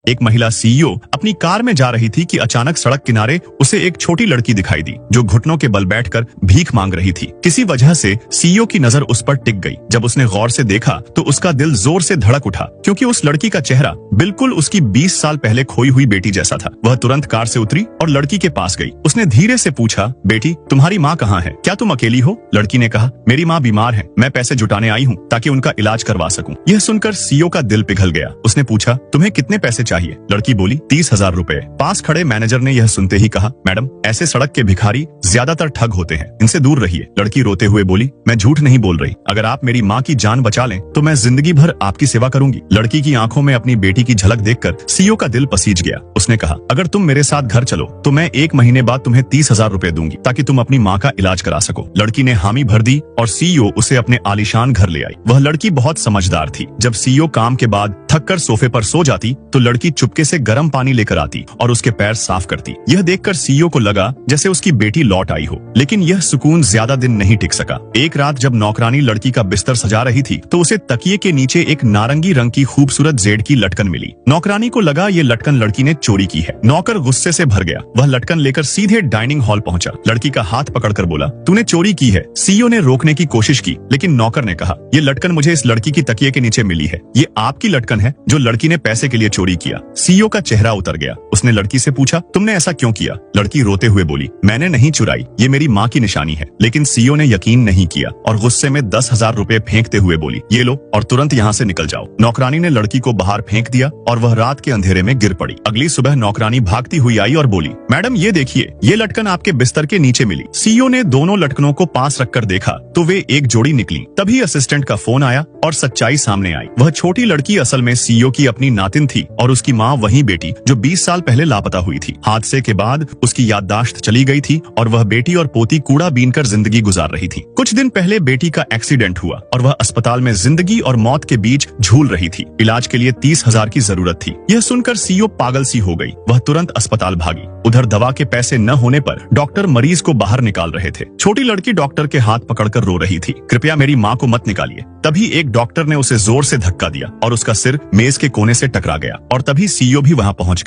एक महिला सीईओ अपनी कार में जा रही थी कि अचानक सड़क किनारे उसे एक छोटी लड़की दिखाई दी जो घुटनों के बल बैठकर भीख मांग रही थी। किसी वजह से सीईओ की नजर उस पर टिक गई। जब उसने गौर से देखा तो उसका दिल जोर से धड़क उठा, क्योंकि उस लड़की का चेहरा बिल्कुल उसकी 20 साल पहले खोई हुई बेटी जैसा था। वह तुरंत कार से उतरी और लड़की के पास गई। उसने धीरे से पूछा, बेटी तुम्हारी माँ कहाँ है? क्या तुम अकेली हो? लड़की ने कहा, मेरी माँ बीमार है, मैं पैसे जुटाने आई हूँ ताकि उनका इलाज करवा सकूं। यह सुनकर सीईओ का दिल पिघल गया। उसने पूछा, तुम्हें कितने पैसे चाहिए? लड़की बोली, 30,000 रुपए। पास खड़े मैनेजर ने यह सुनते ही कहा, मैडम ऐसे सड़क के भिखारी ज्यादातर ठग होते हैं, इनसे दूर रहिए। लड़की रोते हुए बोली, मैं झूठ नहीं बोल रही, अगर आप मेरी माँ की जान बचा लें तो मैं जिंदगी भर आपकी सेवा करूंगी। लड़की की आंखों में अपनी बेटी की झलक देखकर सीईओ का दिल पसीज गया। उसने कहा, अगर तुम मेरे साथ घर चलो तो मैं 1 महीने बाद तुम्हें 30,000 रुपए दूंगी ताकि तुम अपनी माँ का इलाज करा सको। लड़की ने हामी भर दी और सीईओ उसे अपने आलीशान घर ले आई। वह लड़की बहुत समझदार थी। जब सीईओ काम के बाद थककर सोफे पर सो जाती तो लड़की चुपके से गर्म पानी लेकर आती और उसके पैर साफ करती। यह देखकर सीईओ को लगा जैसे उसकी बेटी लौट आई हो। लेकिन यह सुकून ज्यादा दिन नहीं टिक सका। एक रात जब नौकरानी लड़की का बिस्तर सजा रही थी तो उसे तकिए के नीचे एक नारंगी रंग की खूबसूरत जेड की लटकन मिली। नौकरानी को लगा ये लटकन लड़की ने चोरी की है। नौकर गुस्से से भर गया। वह लटकन लेकर सीधे डाइनिंग हॉल पहुंचा। लड़की का हाथ पकड़कर बोला, तूने चोरी की है। सीईओ ने रोकने की कोशिश की, लेकिन नौकर ने कहा, ये लटकन मुझे इस लड़की की तकिए के नीचे मिली है। ये आपकी लटकन है जो लड़की ने पैसे के लिए चोरी किया। सीईओ का चेहरा उतर गया। उसने लड़की से पूछा, तुमने ऐसा क्यों किया? लड़की रोते हुए बोली, मैंने नहीं चुराई, ये मेरी माँ की निशानी है। लेकिन सीईओ ने यकीन नहीं किया और गुस्से में 10,000 रुपए फेंकते हुए बोली, ये लो और तुरंत यहाँ से निकल जाओ। नौकरानी ने लड़की को बाहर फेंक दिया और वह रात के अंधेरे में गिर पड़ी। अगली सुबह नौकरानी भागती हुई आई और बोली, मैडम ये देखिए, ये लटकन आपके बिस्तर के नीचे मिली। सीईओ ने दोनों लटकनों को पास रखकर देखा तो वे एक जोड़ी निकली। तभी असिस्टेंट का फोन आया और सच्चाई सामने आई। वह छोटी लड़की असल में सीईओ की अपनी नातिन थी और उसकी माँ वही बेटी जो 20 साल पहले लापता हुई थी। हादसे के बाद उसकी याददाश्त चली गई थी और वह बेटी और पोती कूड़ा बीनकर जिंदगी गुजार रही थी। कुछ दिन पहले बेटी का एक्सीडेंट हुआ और वह अस्पताल में जिंदगी और मौत के बीच झूल रही थी। इलाज के लिए 30,000 की जरूरत थी। यह सुनकर सीईओ पागल सी हो गई। वह तुरंत अस्पताल भागी। उधर दवा के पैसे न होने पर डॉक्टर मरीज को बाहर निकाल रहे थे। छोटी लड़की डॉक्टर के हाथ पकड़कर रो रही थी, कृपया मेरी माँ को मत निकालिए। तभी एक डॉक्टर ने उसे जोर से धक्का दिया और उसका सिर मेज के कोने से टकरा गया और तभी सीईओ भी वहां पहुंच गया।